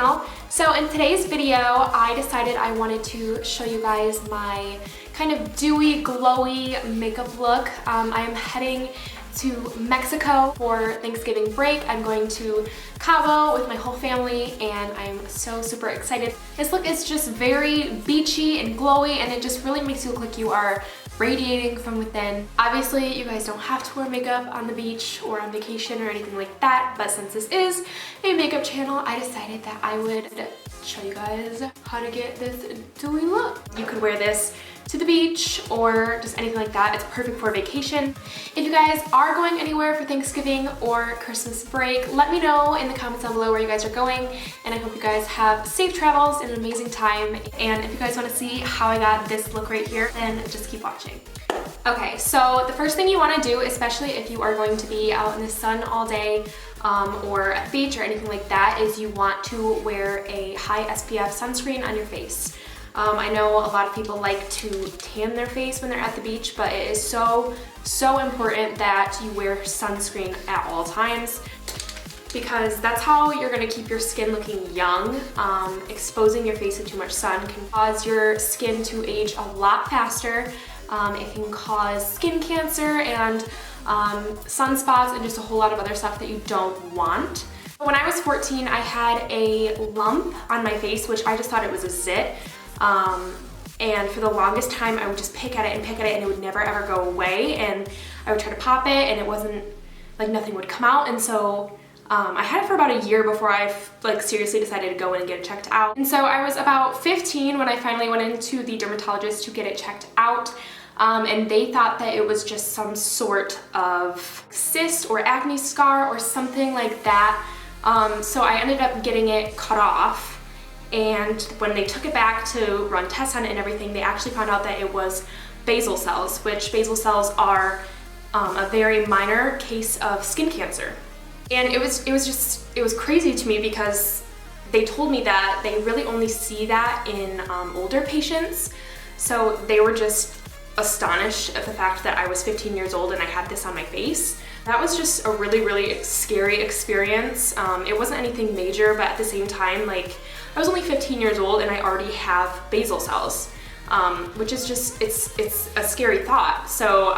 channel. So in today's video, I decided I wanted to show you guys my kind of dewy, glowy makeup look. I am heading to Mexico for Thanksgiving break. I'm going to Cabo with my whole family and I'm so super excited. This look is just very beachy and glowy and it just really makes you look like you are radiating from within. Obviously, you guys don't have to wear makeup on the beach or on vacation or anything like that, but since this is a makeup channel, I decided that I would show you guys how to get this dewy look. You could wear this to the beach or just anything like that. It's perfect for vacation. If you guys are going anywhere for Thanksgiving or Christmas break, let me know in the comments down below where you guys are going, and I hope you guys have safe travels and an amazing time. And if you guys want to see how I got this look right here, then just keep watching. Okay, so the first thing you want to do, especially if you are going to be out in the sun all day or at the beach or anything like that, is you want to wear a high SPF sunscreen on your face. I know a lot of people like to tan their face when they're at the beach, but it is so important that you wear sunscreen at all times because that's how you're gonna keep your skin looking young. Exposing your face to too much sun can cause your skin to age a lot faster. It can cause skin cancer and sunspots and just a whole lot of other stuff that you don't want. When I was 14, I had a lump on my face, which I just thought it was a zit. And for the longest time I would just pick at it and it would never ever go away, and I would try to pop it and it wasn't, like, nothing would come out. And so I had it for about a year before I seriously decided to go in and get it checked out. And so I was about 15 when I finally went into the dermatologist to get it checked out. And they thought that it was just some sort of cyst or acne scar or something like that. So I ended up getting it cut off. And when they took it back to run tests on it and everything, they actually found out that it was basal cells, which basal cells are a very minor case of skin cancer. And it was crazy to me because they told me that they really only see that in older patients. So they were just astonished at the fact that I was 15 years old and I had this on my face. That was just a really scary experience. It wasn't anything major, but at the same time, like, I was only 15 years old and I already have basal cells, which is just, it's a scary thought. So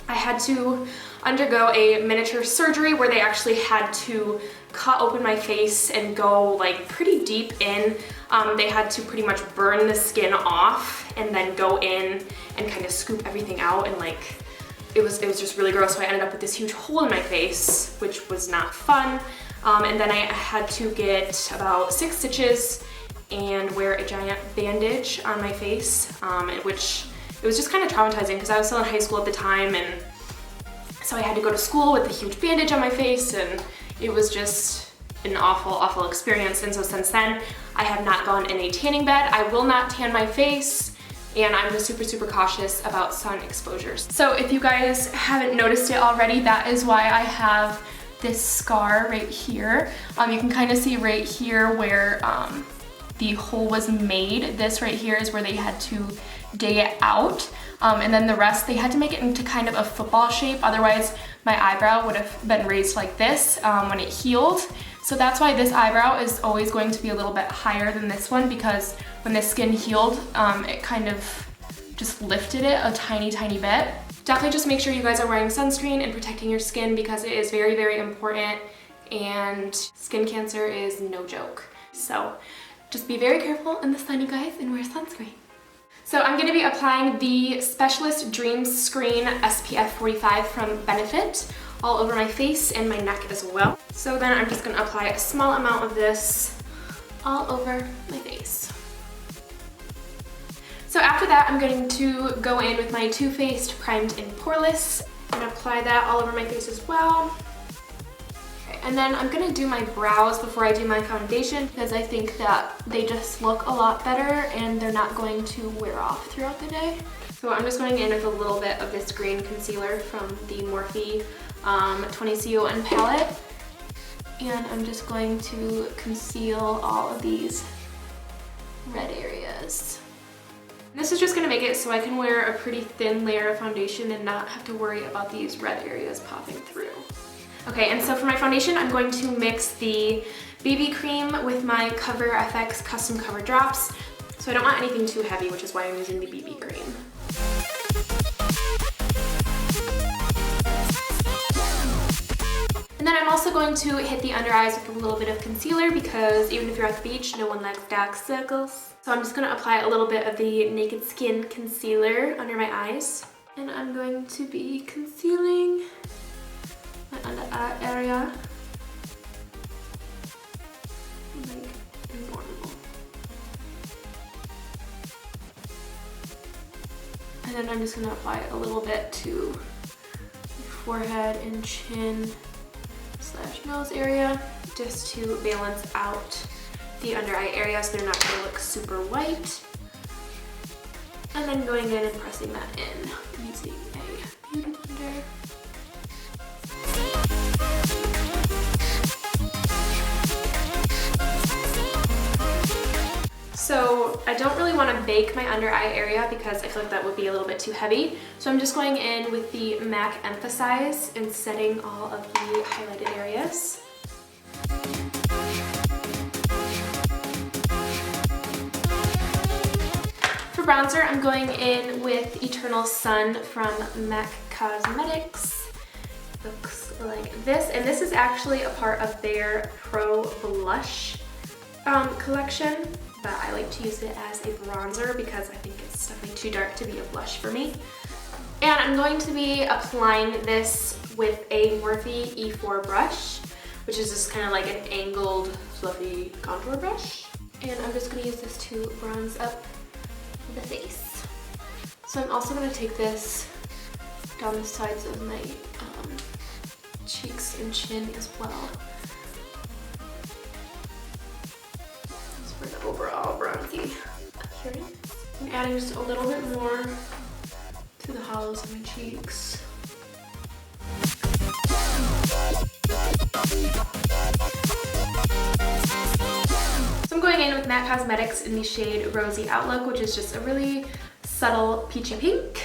I had to undergo a miniature surgery where they actually had to cut open my face and go like pretty deep in. They had to pretty much burn the skin off and then go in and kind of scoop everything out, and like, it was just really gross. So I ended up with this huge hole in my face, which was not fun. And then I had to get about 6 stitches and wear a giant bandage on my face, which it was just kind of traumatizing because I was still in high school at the time, and so I had to go to school with a huge bandage on my face, and it was just an awful experience. And so since then, I have not gone in a tanning bed. I will not tan my face, and I'm just super cautious about sun exposures. So if you guys haven't noticed it already, that is why I have this scar right here. You can kind of see right here where the hole was made. This right here is where they had to dig it out. And then the rest, they had to make it into kind of a football shape. Otherwise, my eyebrow would have been raised like this when it healed. So that's why this eyebrow is always going to be a little bit higher than this one, because when the skin healed, it kind of just lifted it a tiny bit. Definitely just make sure you guys are wearing sunscreen and protecting your skin because it is very important, and skin cancer is no joke. So just be very careful in the sun, you guys, and wear sunscreen. So I'm gonna be applying the Specialist Dream Screen SPF 45 from Benefit all over my face and my neck as well. So then I'm just gonna apply a small amount of this all over my face. So after that, I'm going to go in with my Too Faced Primed and Poreless and apply that all over my face as well. Okay, and then I'm gonna do my brows before I do my foundation because I think that they just look a lot better and they're not going to wear off throughout the day. So I'm just going in with a little bit of this green concealer from the Morphe 20 CON palette. And I'm just going to conceal all of these red areas. This is just gonna make it so I can wear a pretty thin layer of foundation and not have to worry about these red areas popping through. Okay, and so for my foundation, I'm going to mix the BB cream with my Cover FX Custom Cover Drops. So I don't want anything too heavy, which is why I'm using the BB cream. And then I'm also going to hit the under eyes with a little bit of concealer because even if you're at the beach, no one likes dark circles. So I'm just going to apply a little bit of the Naked Skin concealer under my eyes. And I'm going to be concealing my under eye area like normal. And then I'm just going to apply a little bit to the forehead and chin / nose area just to balance out the under eye area so they're not going to look super white. And then going in and pressing that in using a beauty blender. So I don't really want to bake my under eye area because I feel like that would be a little bit too heavy. So I'm just going in with the MAC Emphasize and setting all of the highlighted areas. For bronzer, I'm going in with Eternal Sun from MAC Cosmetics. Looks like this, and this is actually a part of their Pro Blush collection. But I like to use it as a bronzer because I think it's definitely too dark to be a blush for me. And I'm going to be applying this with a Morphe E4 brush, which is just kind of like an angled, fluffy contour brush. And I'm just going to use this to bronze up the face. So I'm also going to take this down the sides of my cheeks and chin as well. For the overall bronzy appearance. I'm adding just a little bit more to the hollows of my cheeks. So I'm going in with MAC Cosmetics in the shade Rosy Outlook, which is just a really subtle peachy pink.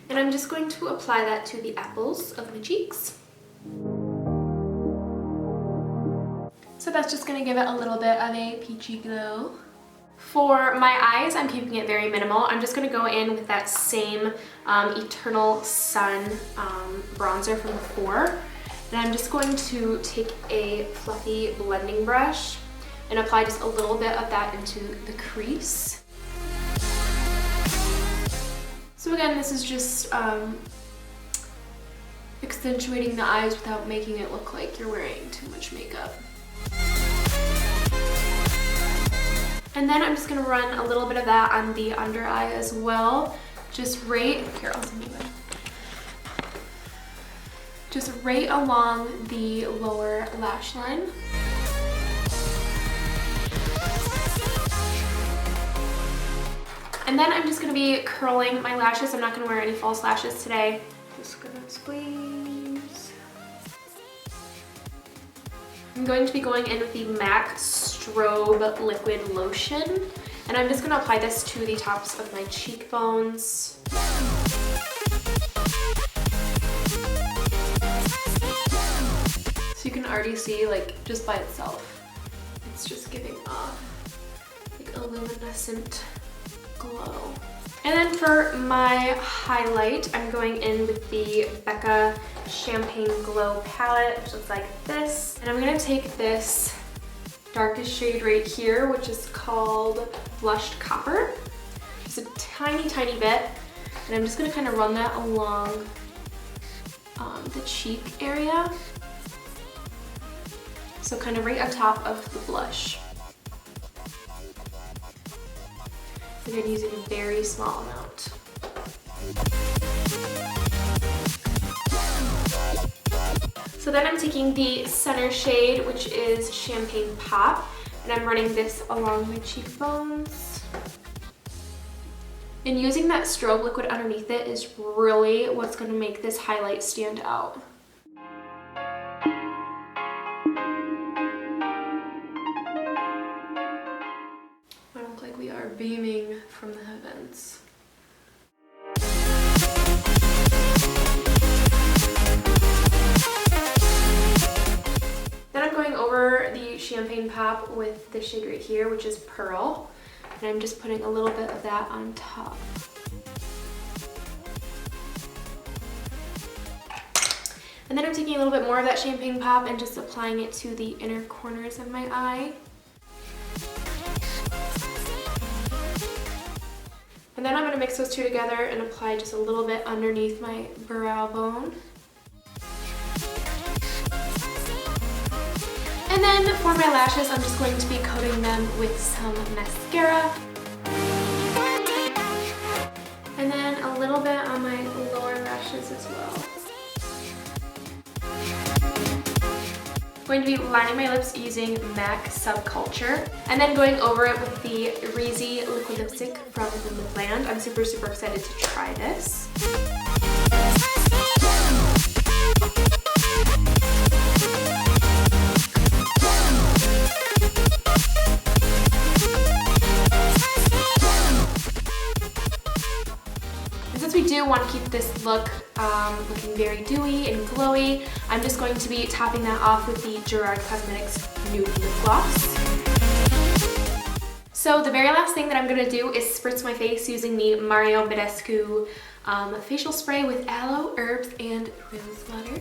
And I'm just going to apply that to the apples of my cheeks. So that's just gonna give it a little bit of a peachy glow. For my eyes, I'm keeping it very minimal. I'm just gonna go in with that same Eternal Sun bronzer from before. And I'm just going to take a fluffy blending brush and apply just a little bit of that into the crease. So again, this is just accentuating the eyes without making it look like you're wearing too much makeup. And then I'm just gonna run a little bit of that on the under eye as well. Just right along the lower lash line. And then I'm just gonna be curling my lashes. I'm not gonna wear any false lashes today. Just gonna squeeze. I'm going to be going in with the MAC Strobe Liquid Lotion, and I'm just going to apply this to the tops of my cheekbones. So you can already see, like, just by itself, it's just giving off like a luminescent glow. And then for my highlight, I'm going in with the Becca Champagne Glow palette, which looks like this. And I'm gonna take this darkest shade right here, which is called Blushed Copper. Just a tiny, tiny bit. And I'm just gonna kind of run that along the cheek area. So kind of right on top of the blush. Again, using a very small amount. So then I'm taking the center shade, which is Champagne Pop, and I'm running this along my cheekbones. And using that strobe liquid underneath it is really what's going to make this highlight stand out. I look like we are beaming from the heavens. pop with the shade right here, which is Pearl. And I'm just putting a little bit of that on top. And then I'm taking a little bit more of that champagne pop and just applying it to the inner corners of my eye. And then I'm going to mix those two together and apply just a little bit underneath my brow bone. And then for my lashes, I'm just going to be coating them with some mascara. And then a little bit on my lower lashes as well. I'm going to be lining my lips using MAC Subculture and then going over it with the Reezy liquid lipstick from Lipland. I'm super excited to try this. Since we do want to keep this look looking very dewy and glowy, I'm just going to be topping that off with the Gerard Cosmetics Nude Lip Gloss. So the very last thing that I'm going to do is spritz my face using the Mario Badescu facial spray with aloe, herbs, and rose water.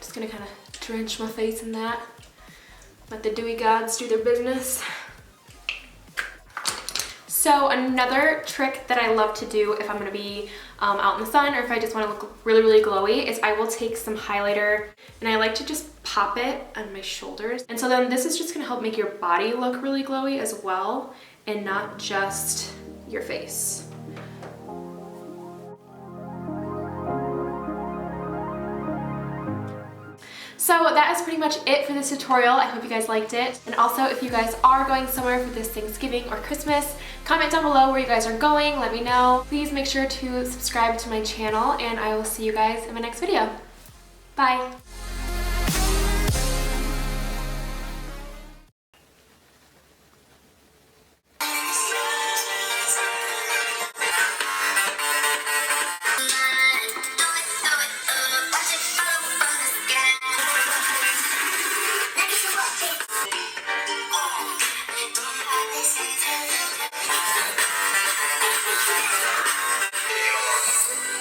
Just going to kind of drench my face in that. Let the dewy gods do their business. So another trick that I love to do if I'm going to be out in the sun or if I just want to look really glowy is I will take some highlighter and I like to just pop it on my shoulders. And so then this is just going to help make your body look really glowy as well and not just your face. So that is pretty much it for this tutorial. I hope you guys liked it. And also, if you guys are going somewhere for this Thanksgiving or Christmas, comment down below where you guys are going. Let me know. Please make sure to subscribe to my channel, and I will see you guys in my next video. Bye.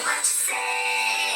What you say?